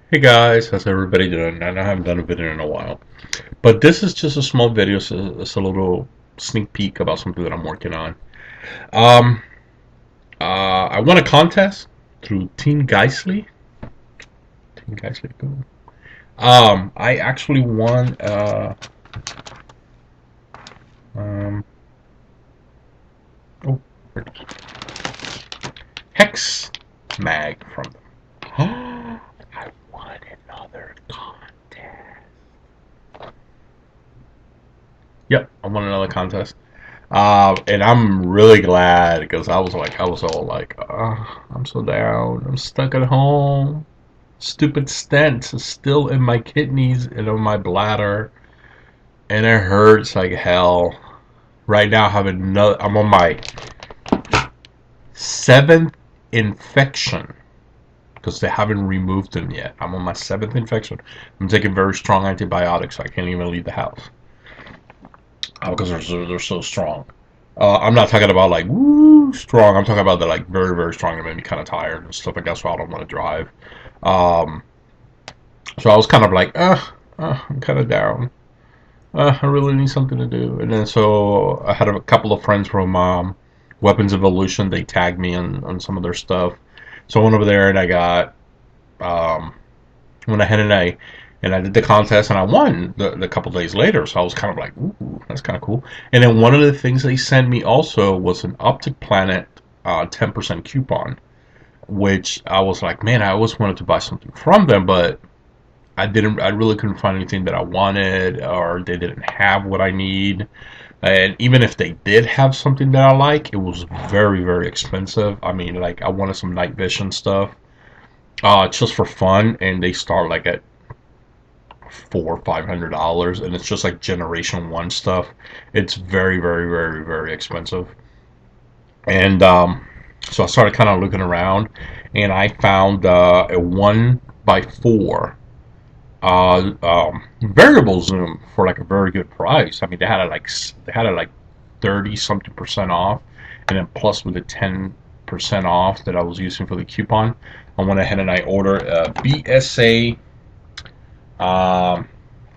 Hey guys, how's everybody doing? I haven't done a video in a while, but this is just a small video, so it's a little sneak peek about something that I'm working on. Um, I won a contest through Team Geisly. Team Geisly, boom. I actually won um, oh, Hex Mag from them. I won another contest. Yep, I won another contest. And I'm really glad because I was all like, I'm so down. I'm stuck at home. Stupid stent is still in my kidneys and in my bladder, and it hurts like hell. Right now, I'm on my seventh infection because they haven't removed them yet. I'm on my seventh infection. I'm taking very strong antibiotics, so I can't even leave the house because they're so strong. I'm not talking about like woo strong. I'm talking about the like very very strong. It made me kind of tired and stuff like that, so I don't want to drive. Um, so I was kind of like, I'm kind of down. I really need something to do. And then so I had a couple of friends from Weapons Evolution. They tagged me on some of their stuff. So I went over there and I got um, went ahead and I did the contest and I won the couple days later. So I was kind of like, ooh, that's kind of cool. And then one of the things they sent me also was an Optic Planet 10% coupon, which I was like, man, I always wanted to buy something from them, but I really couldn't find anything that I wanted, or they didn't have what I need. And even if they did have something that I like, it was very, very expensive. I mean, like I wanted some night vision stuff, just for fun, and they start like at $400-500, and it's just like Generation One stuff. It's very, very, very, very expensive. And so I started kind of looking around, and I found a 1x4 variable zoom for like a very good price. I mean, they had it like 30 something percent off, and then plus with the 10% off that I was using for the coupon, I went ahead and I ordered a BSA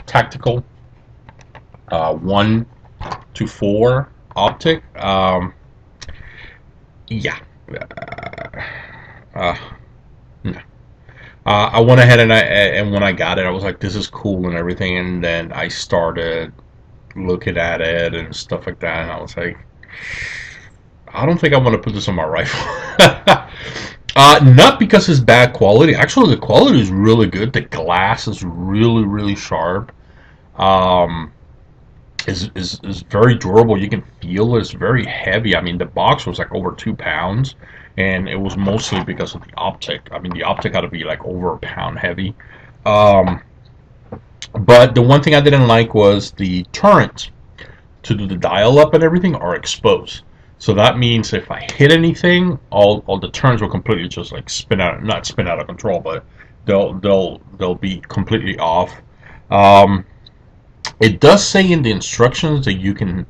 tactical 1 to 4 optic. Yeah. Uh, no. I went ahead and when I got it, I was like, "This is cool" and everything. And then I started looking at it and stuff like that, and I was like, "I don't think I want to put this on my rifle." Not because it's bad quality. Actually, the quality is really good. The glass is really really sharp. Um, is very durable. You can feel it's very heavy. I mean, the box was like over 2 pounds, and it was mostly because of the optic. I mean, the optic had to be like over a pound heavy. Um, but the one thing I didn't like was the turrets to do the dial up and everything are exposed. So that means if I hit anything, all the turns will completely just like spin out, not spin out of control, but they'll be completely off. Um, it does say in the instructions that you can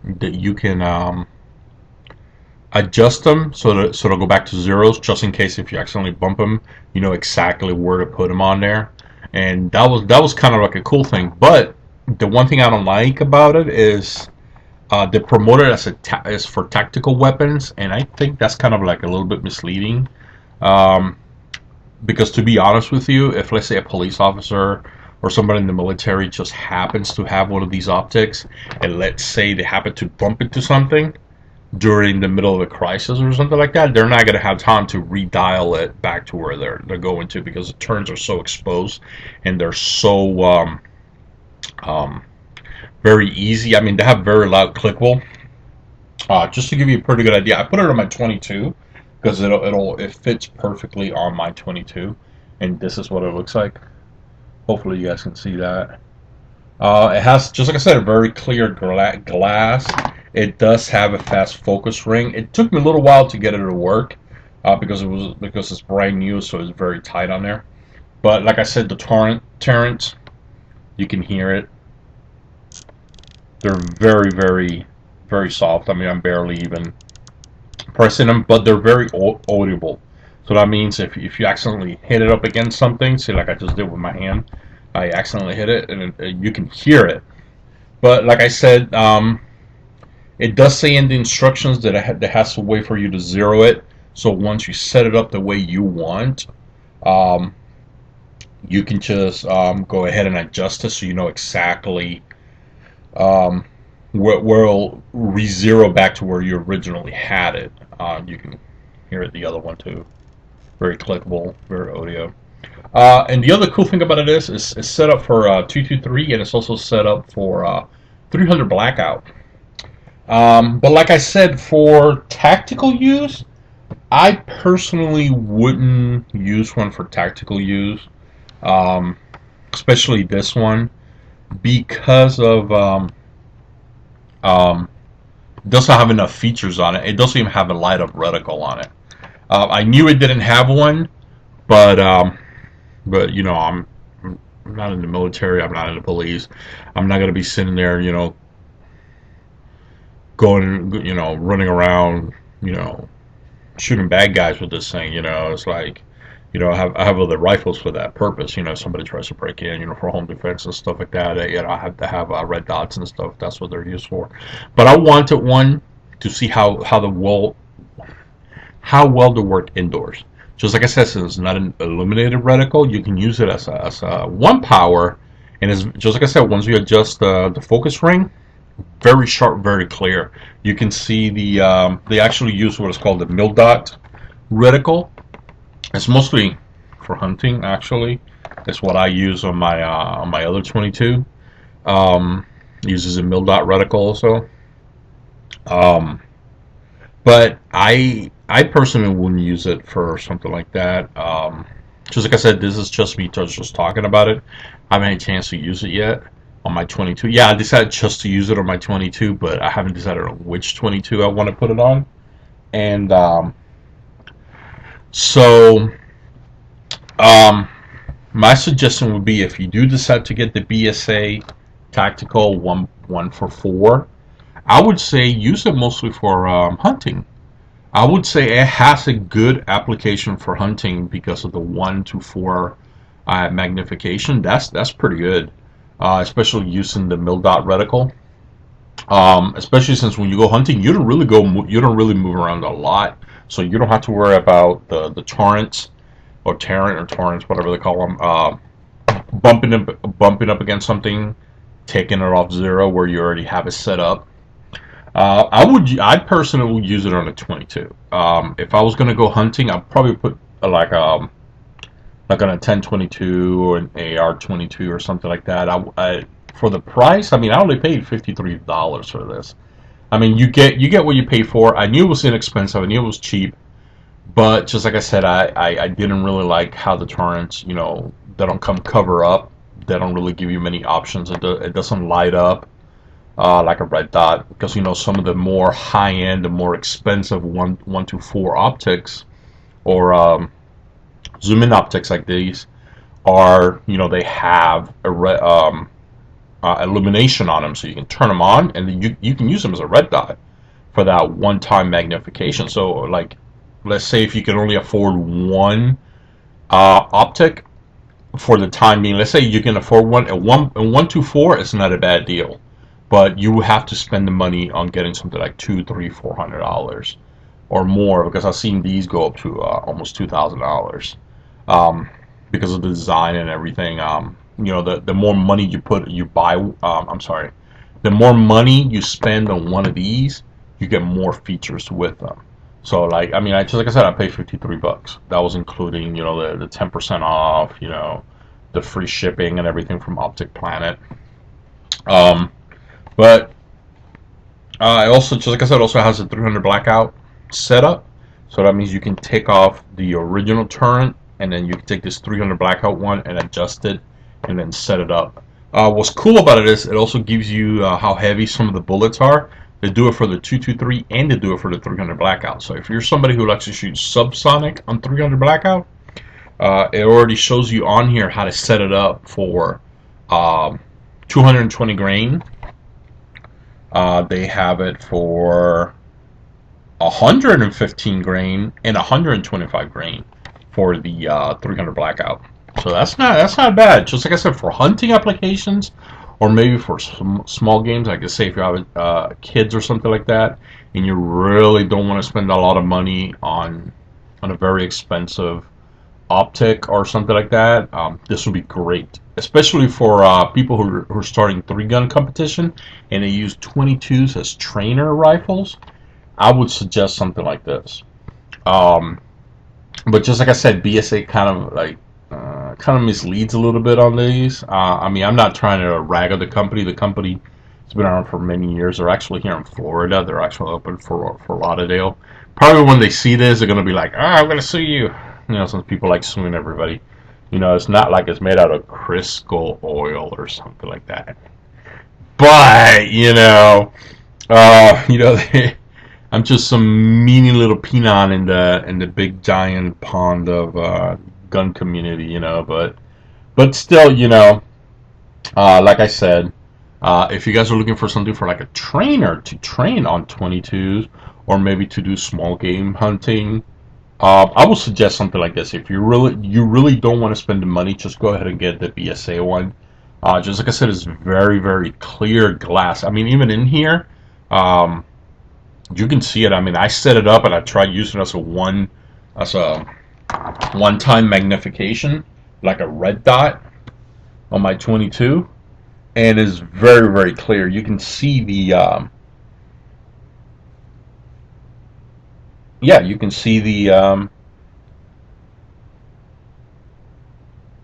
adjust them so they'll go back to zeros, just in case if you accidentally bump them, you know exactly where to put them on there. And that was kind of like a cool thing. But the one thing I don't like about it is they promote it as for tactical weapons, and I think that's kind of like a little bit misleading. Um, because to be honest with you, if let's say a police officer or somebody in the military just happens to have one of these optics, and let's say they happen to bump into something during the middle of a crisis or something like that, they're not going to have time to redial it back to where they're going to, because the turns are so exposed and they're so um, very easy. I mean, they have very loud clickable. Just to give you a pretty good idea, I put it on my 22 because it fits perfectly on my 22, and this is what it looks like. Hopefully, you guys can see that. It has, just like I said, a very clear glass. It does have a fast focus ring. It took me a little while to get it to work because it's brand new, so it's very tight on there. But like I said, the turrets, you can hear it. They're very, very, very soft. I mean, I'm barely even pressing them, but they're very audible. So that means if you accidentally hit it up against something, say like I just did with my hand, I accidentally hit it, and you can hear it. But like I said, it does say in the instructions that there has a way for you to zero it. So once you set it up the way you want, um, you can just go ahead and adjust it so you know exactly um, where it'll re-zero back to where you originally had it. You can hear it the other one too. Very clickable, very audio. And the other cool thing about it is it's set up for 223, and it's also set up for 300 blackout. But like I said, for tactical use, I personally wouldn't use one for tactical use, um, especially this one, because of um, it doesn't have enough features on it. It doesn't even have a light up reticle on it. I knew it didn't have one, but you know, I'm not in the military. I'm not in the police. I'm not gonna be sitting there, you know, going, you know, running around, you know, shooting bad guys with this thing. You know, it's like, you know, I have other rifles for that purpose. You know, if somebody tries to break in, you know, for home defense and stuff like that. You know, I have to have red dots and stuff. That's what they're used for. But I wanted one to see how well they work indoors. Just like I said, since it's not an illuminated reticle, you can use it as a one power, and it's just like I said. Once you adjust the focus ring, very sharp, very clear. You can see they actually use what is called the mil dot reticle. It's mostly for hunting, actually. That's what I use on my other 22. Uses a mil dot reticle also. Um, but I personally wouldn't use it for something like that. Just like I said, this is just me just talking about it. I haven't had a chance to use it yet on my 22. Yeah, I decided just to use it on my 22, but I haven't decided on which 22 I want to put it on. And so um, my suggestion would be if you do decide to get the BSA tactical one for four, I would say use it mostly for hunting. I would say it has a good application for hunting because of the 1 to 4 magnification. That's pretty good, especially using the mil dot reticle. Especially since when you go hunting, you don't really move around a lot, so you don't have to worry about the torrents or Tarrant or torrents, whatever they call them, bumping up against something, taking it off zero where you already have it set up. I personally would use it on a 22. If I was gonna go hunting, I'd probably put like on a 1022 or an AR 22 or something like that. For the price, I mean, I only paid $53 for this. I mean, you get what you pay for. I knew it was inexpensive. I knew it was cheap. But just like I said, I didn't really like how the torrents, you know, they don't come cover up. They don't really give you many options. It doesn't light up like a red dot, because you know some of the more high end, the more expensive 1 to 4 optics or zoom in optics like these are, you know, they have illumination on them, so you can turn them on and then you can use them as a red dot for that one time magnification. So like, let's say if you can only afford one optic for the time being, let's say you can afford one at 1 to 4, it's not a bad deal, but you have to spend the money on getting something like $200, $300, $400 or more, because I've seen these go up to almost $2,000 because of the design and everything. You know, the more money the more money you spend on one of these, you get more features with them. So like, I mean, just like I said, I paid $53. That was including, you know, the 10% off, you know, the free shipping and everything from Optic Planet. Um, but it also, just like I said, also has a 300 blackout setup. So that means you can take off the original turret, and then you can take this 300 blackout one and adjust it, and then set it up. What's cool about it is it also gives you how heavy some of the bullets are. They do it for the 223 and they do it for the 300 blackout. So if you're somebody who likes to shoot subsonic on 300 blackout, it already shows you on here how to set it up for 220 grain. They have it for 115 grain and 125 grain. for the 300 blackout. So that's not bad. Just like I said, for hunting applications, or maybe for small games, like I say, if you have kids or something like that, and you really don't want to spend a lot of money on a very expensive optic or something like that, this would be great. Especially for people who are starting three-gun competition and they use 22s as trainer rifles, I would suggest something like this. Um, but just like I said, BSA kind of misleads a little bit on these. I mean, I'm not trying to rag on the company. The company has been around for many years. They're actually here in Florida. They're actually open for Lauderdale. Probably when they see this, they're gonna be like, "Ah, I'm gonna sue you." You know, some people like suing everybody. You know, it's not like it's made out of Crisco oil or something like that. But they, I'm just some meany little peon in the big giant pond of gun community, but still, like I said, if you guys are looking for something for like a trainer to train on 22s, or maybe to do small game hunting, I would suggest something like this. If you really don't want to spend the money, just go ahead and get the BSA one. Just like I said, it's very, very clear glass. I mean, even in here, um, you can see it. I mean, I set it up and I tried using it as a one-time magnification, like a red dot on my 22, and it's very, very clear. You can see you can see the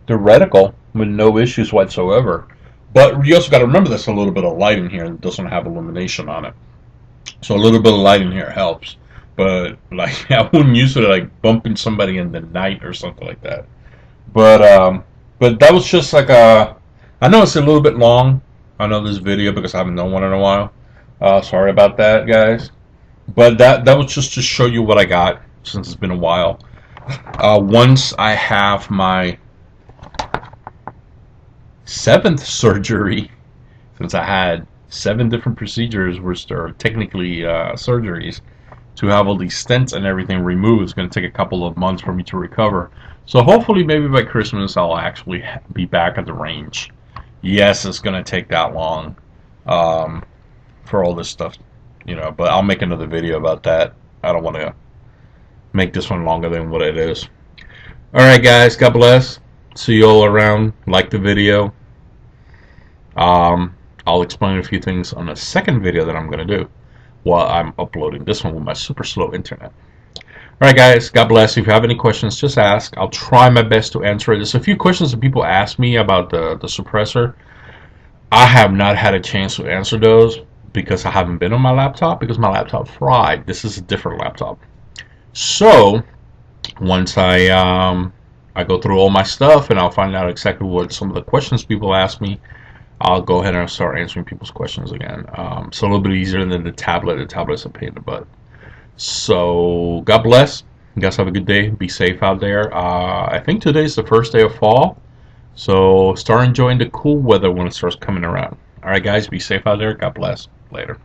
reticle with no issues whatsoever. But you also got to remember there's a little bit of light in here that doesn't have illumination on it. So a little bit of light in here helps. But like I wouldn't use it like bumping somebody in the night or something like that. But that was just like a. I know it's a little bit long. I know this video because I haven't done one in a while. Sorry about that, guys. But that was just to show you what I got since it's been a while. Once I have my seventh surgery, since I had 7 different procedures, which are technically surgeries, to have all these stents and everything removed, it's going to take a couple of months for me to recover. So hopefully, maybe by Christmas, I'll actually be back at the range. Yes, it's going to take that long for all this stuff, but I'll make another video about that. I don't want to make this one longer than what it is. Alright, guys, God bless. See you all around. Like the video. I'll explain a few things on a second video that I'm going to do while I'm uploading this one with my super slow internet. Alright, guys, God bless. If you have any questions, just ask. I'll try my best to answer it. There's a few questions that people ask me about the suppressor. I have not had a chance to answer those because I haven't been on my laptop, because my laptop fried. This is a different laptop. So once I go through all my stuff and I'll find out exactly what some of the questions people ask me, I'll go ahead and start answering people's questions again. It's a little bit easier than the tablet. The tablet's a pain in the butt. So God bless. You guys have a good day. Be safe out there. I think today's the first day of fall, so start enjoying the cool weather when it starts coming around. All right, guys, be safe out there. God bless. Later.